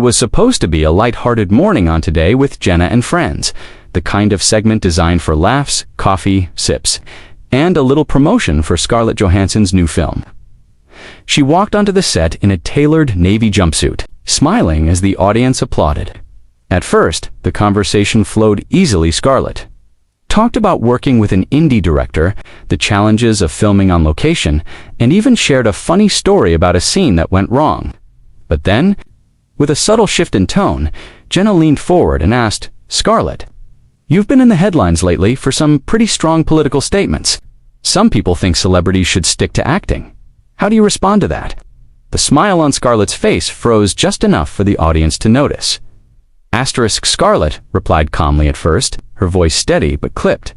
was supposed to be a light-hearted morning on Today with Jenna and Friends, the kind of segment designed for laughs, coffee, sips, and a little promotion for Scarlett Johansson's new film. She walked onto the set in a tailored navy jumpsuit, smiling as the audience applauded. At first, the conversation flowed easily. Scarlett talked about working with an indie director, the challenges of filming on location, and even shared a funny story about a scene that went wrong. But then, with a subtle shift in tone, Jenna leaned forward and asked, "Scarlett, you've been in the headlines lately for some pretty strong political statements. Some people think celebrities should stick to acting. How do you respond to that?" The smile on Scarlett's face froze just enough for the audience to notice. Scarlett replied calmly at first, her voice steady but clipped.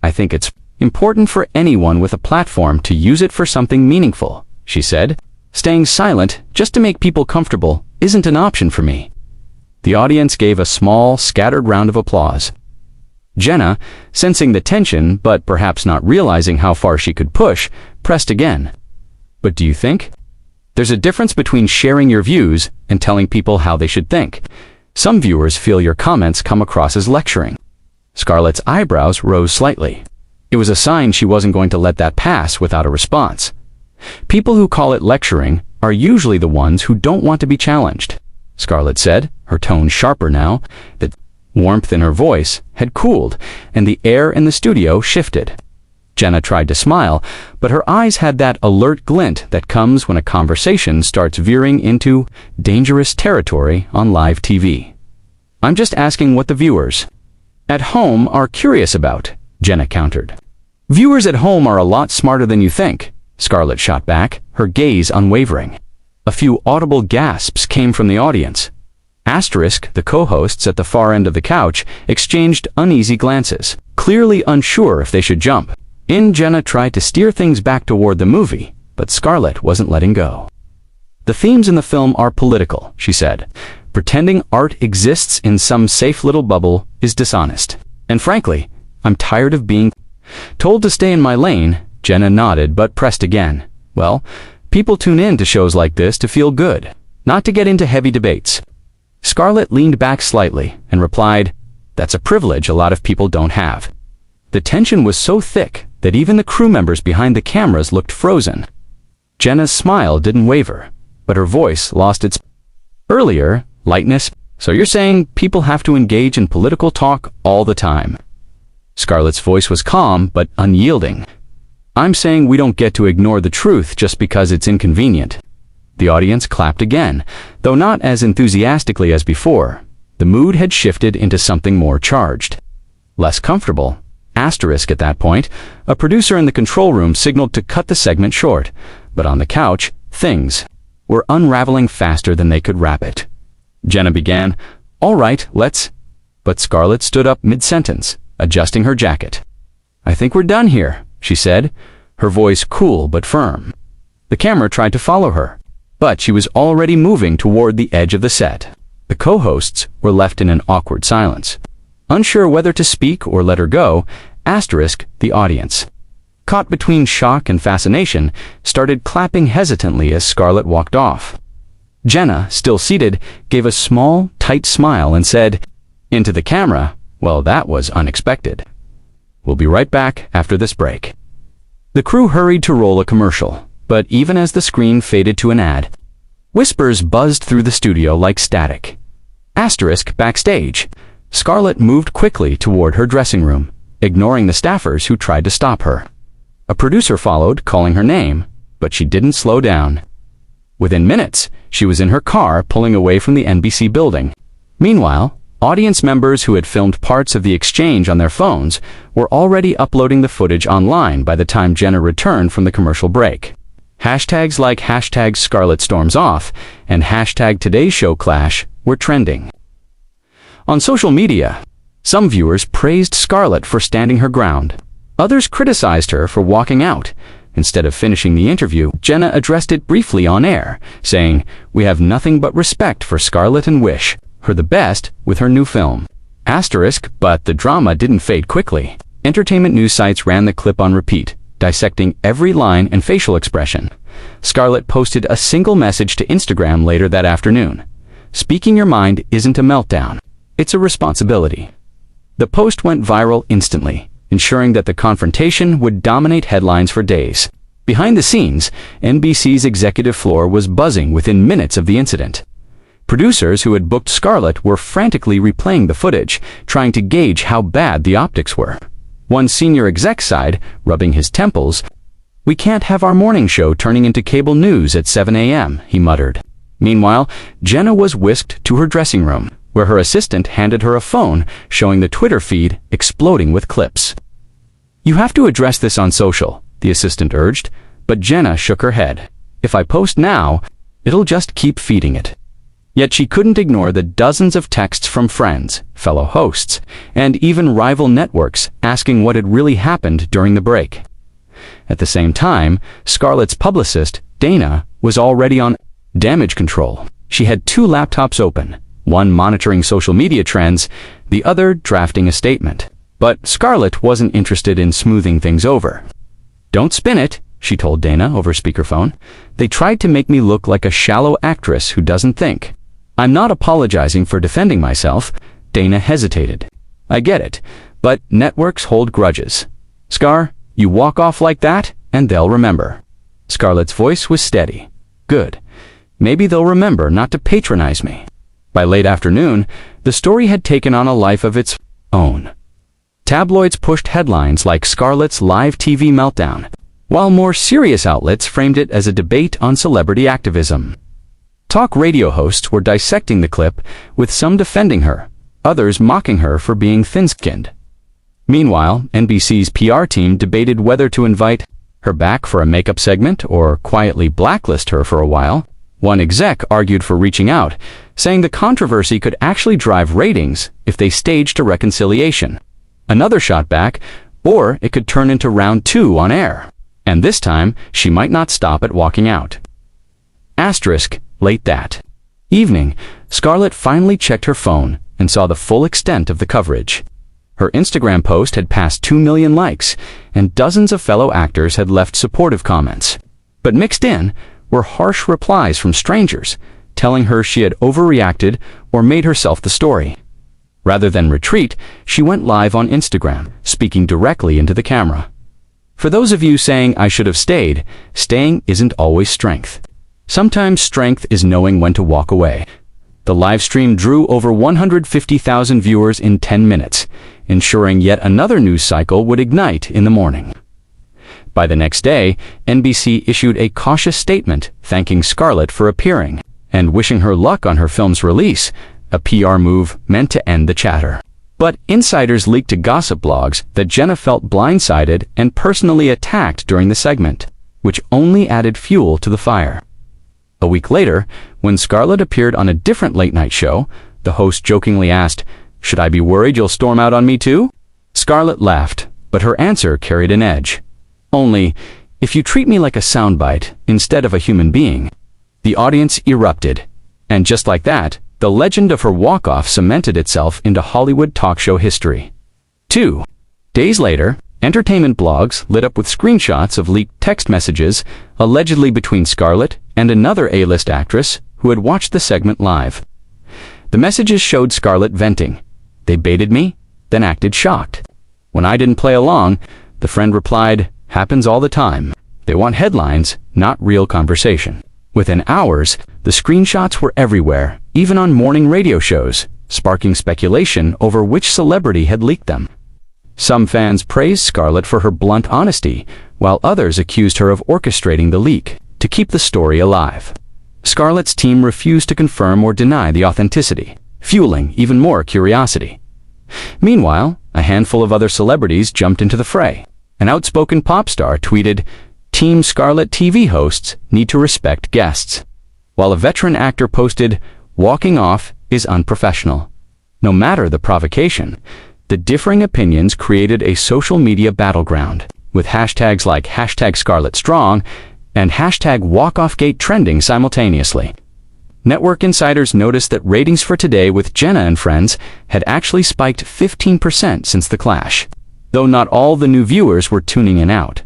"I think it's important for anyone with a platform to use it for something meaningful," she said. "Staying silent just to make people comfortable isn't an option for me." The audience gave a small, scattered round of applause. Jenna, sensing the tension but perhaps not realizing how far she could push, pressed again. "But do you think? There's a difference between sharing your views and telling people how they should think. Some viewers feel your comments come across as lecturing." Scarlett's eyebrows rose slightly. It was a sign she wasn't going to let that pass without a response. "People who call it lecturing are usually the ones who don't want to be challenged," Scarlett said, her tone sharper now. The warmth in her voice had cooled, and the air in the studio shifted. Jenna tried to smile, but her eyes had that alert glint that comes when a conversation starts veering into dangerous territory on live TV. "I'm just asking what the viewers at home are curious about," Jenna countered. "Viewers at home are a lot smarter than you think," Scarlett shot back, her gaze unwavering. A few audible gasps came from the audience. The co-hosts at the far end of the couch, exchanged uneasy glances, clearly unsure if they should jump. Jenna tried to steer things back toward the movie, but Scarlett wasn't letting go. "The themes in the film are political," she said. "Pretending art exists in some safe little bubble is dishonest. And frankly, I'm tired of being told to stay in my lane." Jenna nodded but pressed again. "Well, people tune in to shows like this to feel good, not to get into heavy debates." Scarlett leaned back slightly and replied, "That's a privilege a lot of people don't have." The tension was so thick that even the crew members behind the cameras looked frozen. Jenna's smile didn't waver, but her voice lost its earlier lightness. "So you're saying people have to engage in political talk all the time?" Scarlett's voice was calm but unyielding. "I'm saying we don't get to ignore the truth just because it's inconvenient." The audience clapped again, though not as enthusiastically as before. The mood had shifted into something more charged. Less comfortable. At that point, a producer in the control room signaled to cut the segment short, but on the couch, things were unraveling faster than they could wrap it. Jenna began, "All right, let's..." But Scarlett stood up mid-sentence, adjusting her jacket. "I think we're done here," she said, her voice cool but firm. The camera tried to follow her, but she was already moving toward the edge of the set. The co-hosts were left in an awkward silence. Unsure whether to speak or let her go, the audience, caught between shock and fascination, started clapping hesitantly as Scarlett walked off. Jenna, still seated, gave a small, tight smile and said, into the camera, "Well, that was unexpected. We'll be right back after this break." The crew hurried to roll a commercial, but even as the screen faded to an ad, whispers buzzed through the studio like static. Backstage. Scarlett moved quickly toward her dressing room, ignoring the staffers who tried to stop her. A producer followed, calling her name, but she didn't slow down. Within minutes, she was in her car pulling away from the NBC building. Meanwhile, audience members who had filmed parts of the exchange on their phones were already uploading the footage online by the time Jenna returned from the commercial break. Hashtags like #Scarlett Storms Off and #Today's Show Clash were trending. On social media, some viewers praised Scarlett for standing her ground. Others criticized her for walking out. Instead of finishing the interview, Jenna addressed it briefly on air, saying, "We have nothing but respect for Scarlett and wish her the best with her new film." But the drama didn't fade quickly. Entertainment news sites ran the clip on repeat, dissecting every line and facial expression. Scarlett posted a single message to Instagram later that afternoon. Speaking your mind isn't a meltdown. It's a responsibility. The post went viral instantly, ensuring that the confrontation would dominate headlines for days. Behind the scenes, NBC's executive floor was buzzing within minutes of the incident. Producers who had booked Scarlett were frantically replaying the footage, trying to gauge how bad the optics were. One senior exec sighed, rubbing his temples. "We can't have our morning show turning into cable news at 7 a.m., he muttered. Meanwhile, Jenna was whisked to her dressing room, where her assistant handed her a phone showing the Twitter feed exploding with clips. "You have to address this on social," the assistant urged, but Jenna shook her head. "If I post now, it'll just keep feeding it." Yet she couldn't ignore the dozens of texts from friends, fellow hosts, and even rival networks asking what had really happened during the break. At the same time, Scarlett's publicist, Dana, was already on damage control. She had two laptops open, one monitoring social media trends, the other drafting a statement. But Scarlett wasn't interested in smoothing things over. "Don't spin it," she told Dana over speakerphone. "They tried to make me look like a shallow actress who doesn't think." "I'm not apologizing for defending myself," Dana hesitated. "I get it, but networks hold grudges. Scar, you walk off like that, and they'll remember." Scarlett's voice was steady. "Good. Maybe they'll remember not to patronize me." By late afternoon, the story had taken on a life of its own. Tabloids pushed headlines like Scarlett's live TV meltdown, while more serious outlets framed it as a debate on celebrity activism. Talk radio hosts were dissecting the clip, with some defending her, others mocking her for being thin-skinned. Meanwhile, NBC's PR team debated whether to invite her back for a makeup segment or quietly blacklist her for a while. One exec argued for reaching out, saying the controversy could actually drive ratings if they staged a reconciliation. Another shot back, or it could turn into round 2 on air. And this time, she might not stop at walking out. Asterisk, late that evening, Scarlett finally checked her phone and saw the full extent of the coverage. Her Instagram post had passed 2 million likes, and dozens of fellow actors had left supportive comments. But mixed in were harsh replies from strangers, telling her she had overreacted or made herself the story. Rather than retreat, she went live on Instagram, speaking directly into the camera. "For those of you saying I should have stayed, staying isn't always strength. Sometimes strength is knowing when to walk away." The live stream drew over 150,000 viewers in 10 minutes, ensuring yet another news cycle would ignite in the morning. By the next day, NBC issued a cautious statement thanking Scarlett for appearing and wishing her luck on her film's release, a PR move meant to end the chatter. But insiders leaked to gossip blogs that Jenna felt blindsided and personally attacked during the segment, which only added fuel to the fire. A week later, when Scarlett appeared on a different late-night show, the host jokingly asked, "Should I be worried you'll storm out on me too?" Scarlett laughed, but her answer carried an edge. "Only, if you treat me like a soundbite instead of a human being." The audience erupted, and just like that, the legend of her walk-off cemented itself into Hollywood talk show history. 2 days later, entertainment blogs lit up with screenshots of leaked text messages, allegedly between Scarlett and another A-list actress who had watched the segment live. The messages showed Scarlett venting. "They baited me, then acted shocked. When I didn't play along, the friend replied, 'Happens all the time.' They want headlines, not real conversation." Within hours, the screenshots were everywhere, even on morning radio shows, sparking speculation over which celebrity had leaked them. Some fans praised Scarlett for her blunt honesty, while others accused her of orchestrating the leak to keep the story alive. Scarlett's team refused to confirm or deny the authenticity, fueling even more curiosity. Meanwhile, a handful of other celebrities jumped into the fray. An outspoken pop star tweeted, "Team Scarlett TV hosts need to respect guests," while a veteran actor posted, "Walking off is unprofessional." No matter the provocation, the differing opinions created a social media battleground, with hashtags like #ScarlettStrong and #WalkOffGate trending simultaneously. Network insiders noticed that ratings for Today with Jenna and Friends had actually spiked 15% since the clash, though not all the new viewers were tuning in out.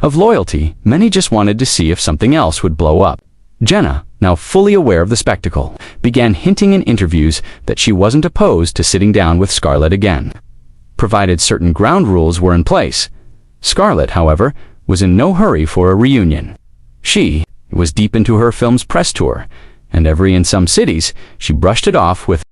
Of loyalty, many just wanted to see if something else would blow up. Jenna, now fully aware of the spectacle, began hinting in interviews that she wasn't opposed to sitting down with Scarlett again, provided certain ground rules were in place. Scarlett, however, was in no hurry for a reunion. She was deep into her film's press tour, and in some cities, she brushed it off with